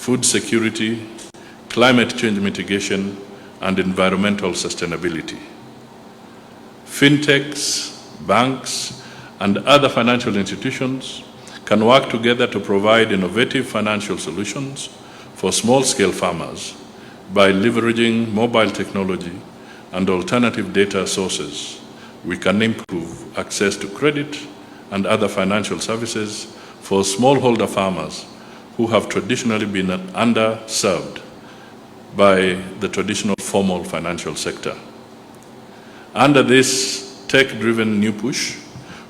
food security, climate change mitigation, and environmental sustainability. Fintechs, banks, and other financial institutions can work together to provide innovative financial solutions for small-scale farmers by leveraging mobile technology and alternative data sources. We can improve access to credit and other financial services for smallholder farmers who have traditionally been underserved by the traditional formal financial sector. Under this tech-driven new push,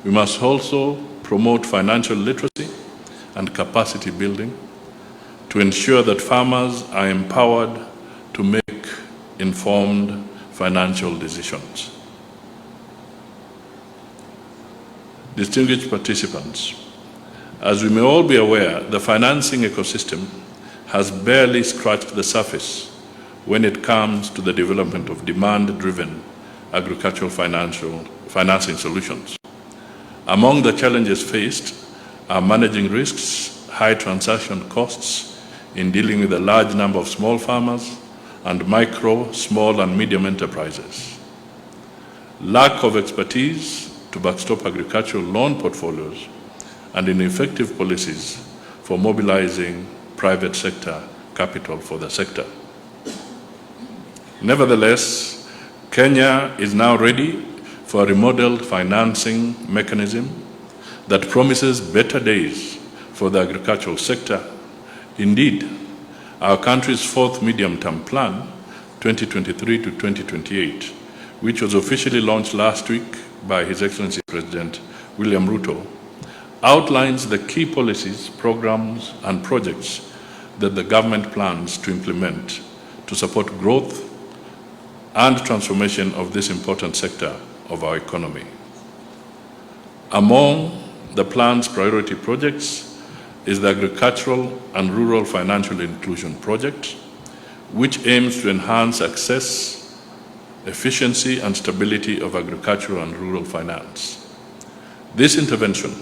we must also promote financial literacy and capacity building to ensure that farmers are empowered to make informed financial decisions. Distinguished participants, as we may all be aware, the financing ecosystem has barely scratched the surface when it comes to the development of demand-driven agricultural financing solutions. Among the challenges faced are managing risks, high transaction costs in dealing with a large number of small farmers and micro, small and medium enterprises, lack of expertise to backstop agricultural loan portfolios, and ineffective policies for mobilizing private sector capital for the sector. Nevertheless, Kenya is now ready for a remodeled financing mechanism that promises better days for the agricultural sector. Indeed, our country's fourth medium-term plan, 2023 to 2028, which was officially launched last week by His Excellency President William Ruto, outlines the key policies, programs, and projects that the government plans to implement to support growth and transformation of this important sector of our economy. Among the plan's priority projects is the Agricultural and Rural Financial Inclusion Project, which aims to enhance access, efficiency, and stability of agricultural and rural finance. This intervention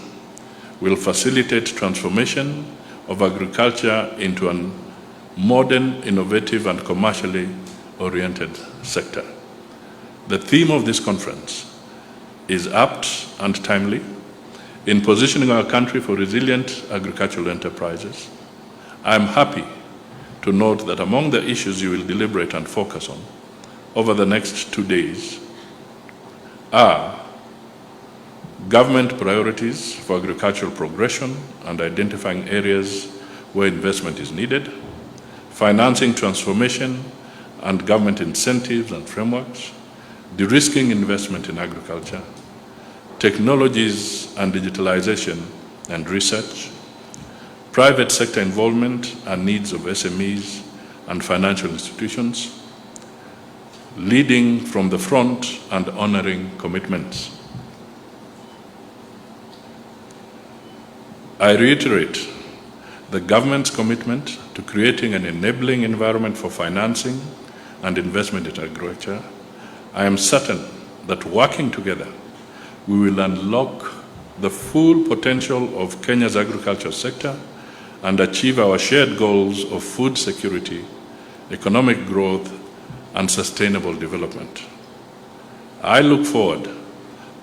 will facilitate transformation of agriculture into a modern, innovative, and commercially oriented sector. The theme of this conference is apt and timely in positioning our country for resilient agricultural enterprises. I am happy to note that among the issues you will deliberate and focus on over the next 2 days are government priorities for agricultural progression and identifying areas where investment is needed, financing transformation and government incentives and frameworks, de-risking investment in agriculture, technologies and digitalization and research, private sector involvement and needs of SMEs and financial institutions, leading from the front and honoring commitments. I reiterate the government's commitment to creating an enabling environment for financing and investment in agriculture. I am certain that working together, we will unlock the full potential of Kenya's agriculture sector and achieve our shared goals of food security, economic growth, and sustainable development. I look forward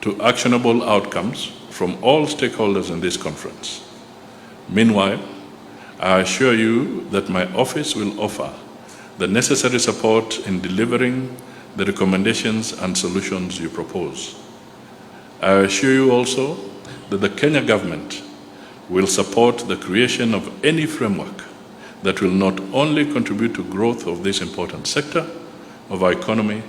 to actionable outcomes from all stakeholders in this conference. Meanwhile, I assure you that my office will offer the necessary support in delivering the recommendations and solutions you propose. I assure you also that the Kenya government will support the creation of any framework that will not only contribute to growth of this important sector of our economy,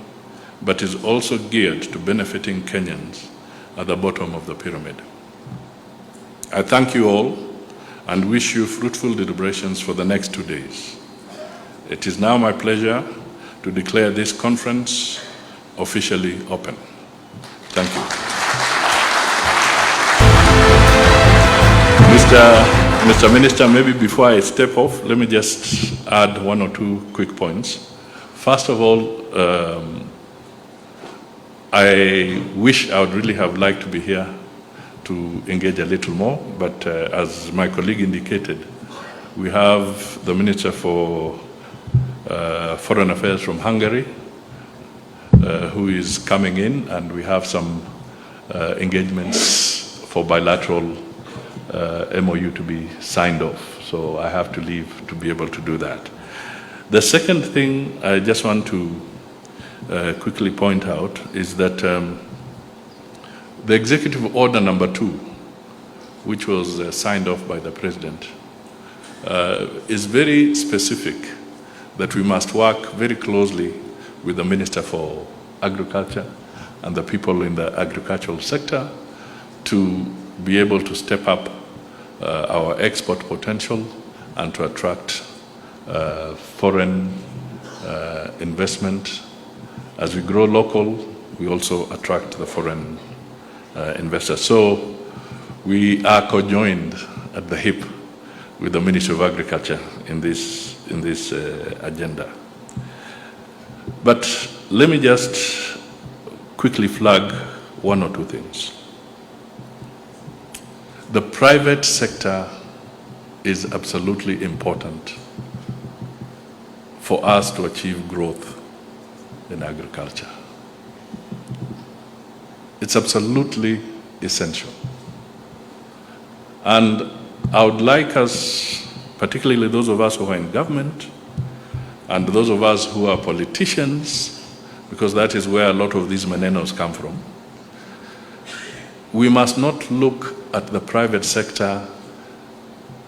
but is also geared to benefiting Kenyans at the bottom of the pyramid. I thank you all and wish you fruitful deliberations for the next 2 days. It is now my pleasure to declare this conference officially open. Thank you. Mr. Minister, maybe before I step off, let me just add 1 or 2 quick points. First of all, I wish I would really have liked to be here to engage a little more, but as my colleague indicated, We have the Minister for Foreign Affairs from Hungary, who is coming in, and we have some engagements for bilateral MOU to be signed off. So I have to leave to be able to do that. The second thing I just want to quickly point out is that the Executive Order number 2, which was signed off by the President, is very specific that we must work very closely with the Minister for Agriculture and the people in the agricultural sector to be able to step up our export potential and to attract foreign investment. As we grow local, we also attract the foreign investors. So we are conjoined at the hip with the Ministry of Agriculture in this agenda. But let me just quickly flag one or two things. The private sector is absolutely important for us to achieve growth in agriculture. It's absolutely essential. And I would like us, particularly those of us who are in government and those of us who are politicians, because that is where a lot of these menenos come from, we must not look at the private sector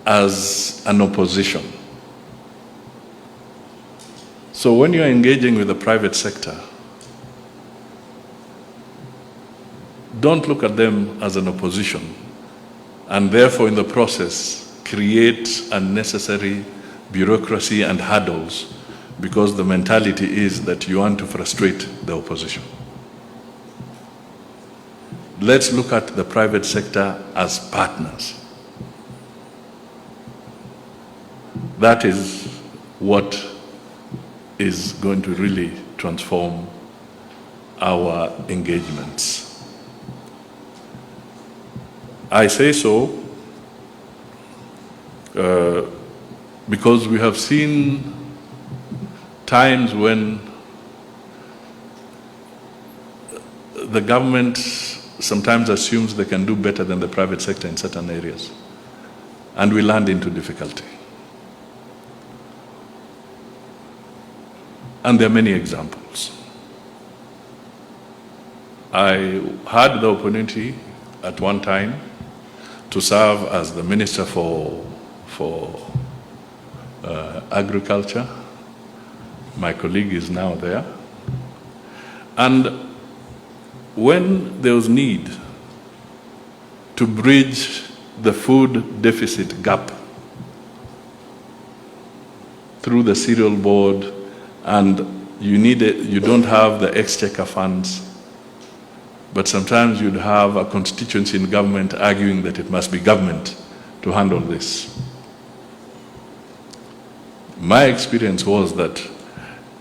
as an opposition. So when you're engaging with the private sector, don't look at them as an opposition and therefore in the process create unnecessary bureaucracy and hurdles because the mentality is that you want to frustrate the opposition. Let's look at the private sector as partners. That is what is going to really transform our engagements. I say so because we have seen times when the government sometimes assumes they can do better than the private sector in certain areas, and we land into difficulty. And there are many examples. I had the opportunity at one time to serve as the Minister for Agriculture. My colleague is now there. And when there was need to bridge the food deficit gap through the cereal board, and you don't have the exchequer funds, but sometimes you'd have a constituency in government arguing that it must be government to handle this. My experience was that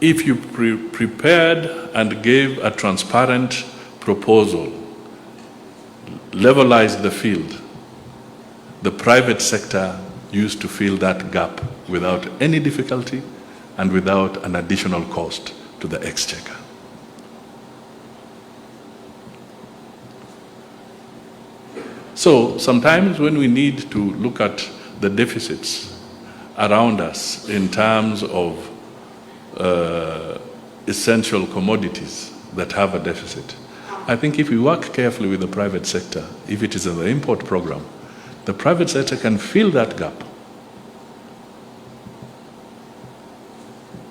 if you prepared and gave a transparent proposal, levelized the field, the private sector used to fill that gap without any difficulty and without an additional cost to the exchequer. So sometimes when we need to look at the deficits around us in terms of essential commodities that have a deficit, I think if we work carefully with the private sector, if it is in the import program, the private sector can fill that gap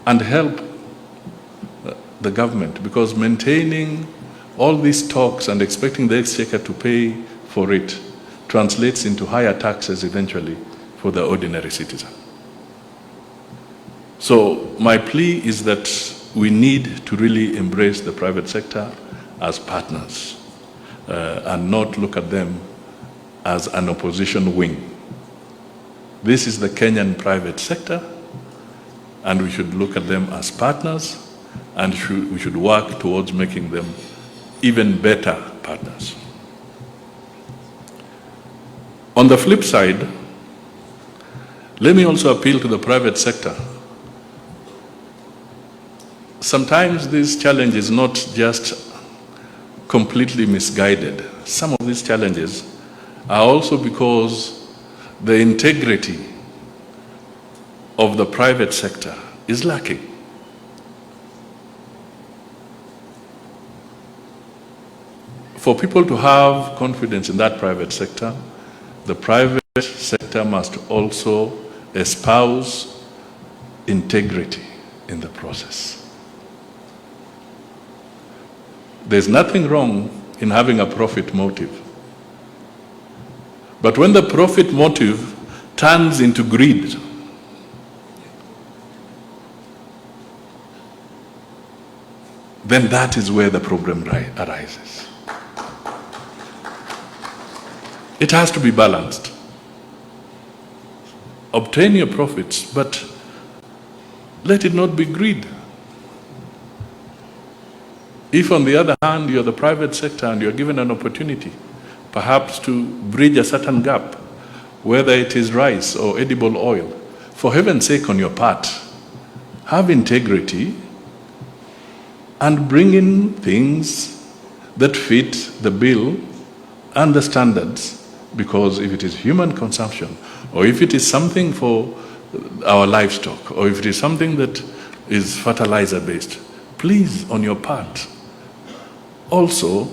and help the government, because maintaining all these talks and expecting the exchequer to pay for it translates into higher taxes eventually for the ordinary citizen. So my plea is that we need to really embrace the private sector as partners and not look at them as an opposition wing. This is the Kenyan private sector, and we should look at them as partners, and we should work towards making them even better partners. On the flip side, Let me also appeal to the private sector. Sometimes this challenge is not just completely misguided. Some of these challenges are also because the integrity of the private sector is lacking. For people to have confidence in that private sector, the private sector must also espouse integrity in the process. There's nothing wrong in having a profit motive. But when the profit motive turns into greed, then that is where the problem arises. It has to be balanced. Obtain your profits, but let it not be greed. If, on the other hand, you're the private sector and you're given an opportunity, perhaps to bridge a certain gap, whether it is rice or edible oil, for heaven's sake, on your part, have integrity and bring in things that fit the bill and the standards. Because if it is human consumption, or if it is something for our livestock, or if it is something that is fertilizer-based, please, on your part, also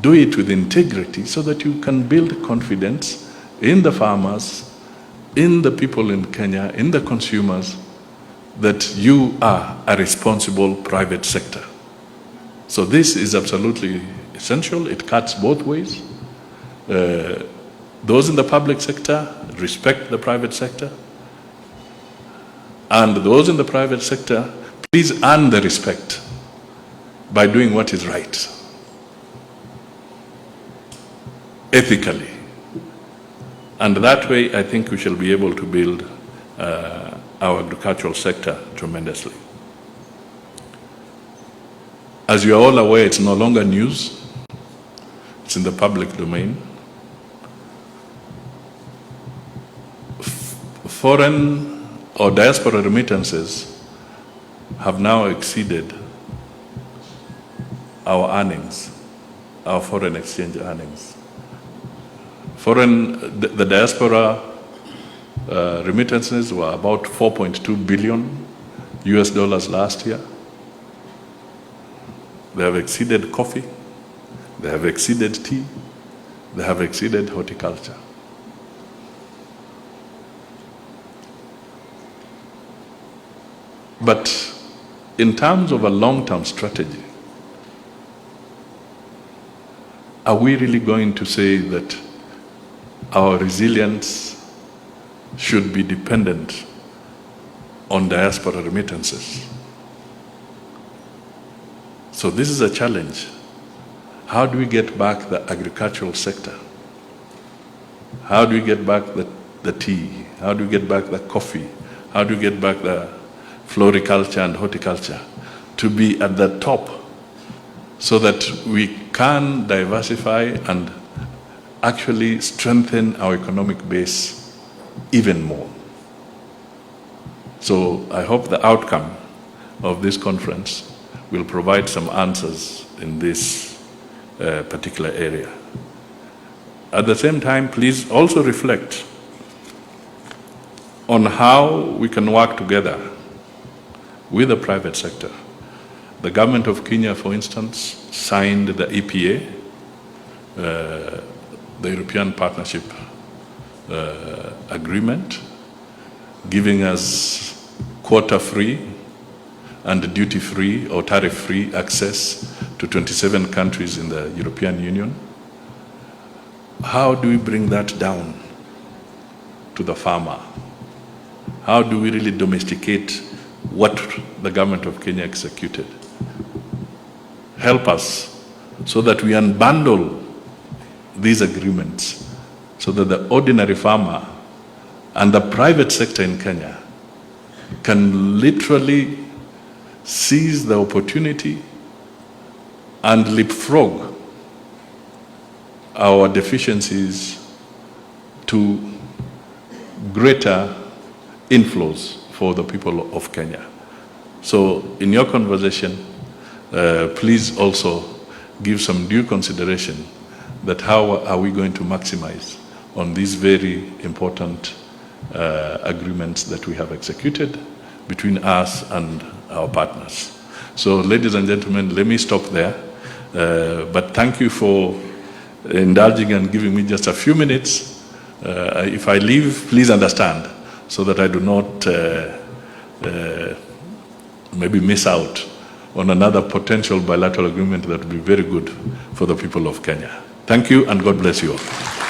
do it with integrity so that you can build confidence in the farmers, in the people in Kenya, in the consumers, that you are a responsible private sector. So this is absolutely essential. It cuts both ways. Those in the public sector respect the private sector, and those in the private sector, please earn the respect by doing what is right, ethically. And that way, I think we shall be able to build our agricultural sector tremendously. As you are all aware, it's no longer news. It's in the public domain. Foreign or diaspora remittances have now exceeded our earnings, our foreign exchange earnings. The diaspora remittances were about $4.2 billion US last year. They have exceeded coffee, they have exceeded tea, they have exceeded horticulture. But in terms of a long-term strategy, are we really going to say that our resilience should be dependent on diaspora remittances? So this is a challenge. How do we get back the agricultural sector? How do we get back the tea? How do we get back the coffee? How do we get back the floriculture and horticulture to be at the top, so that we can diversify and actually strengthen our economic base even more? So I hope the outcome of this conference will provide some answers in this particular area. At the same time, please also reflect on how we can work together with the private sector. The government of Kenya, for instance, signed the EPA, the European Partnership Agreement, giving us quota-free and duty-free or tariff-free access to 27 countries in the European Union. How do we bring that down to the farmer? How do we really domesticate what the government of Kenya executed? Help us so that we unbundle these agreements, so that the ordinary farmer and the private sector in Kenya can literally seize the opportunity and leapfrog our deficiencies to greater inflows for the people of Kenya. So in your conversation, please also give some due consideration that how are we going to maximize on these very important agreements that we have executed between us and our partners. So ladies and gentlemen, let me stop there. But thank you for indulging and giving me just a few minutes. If I leave, please understand, so that I do not maybe miss out on another potential bilateral agreement that would be very good for the people of Kenya. Thank you, and God bless you all.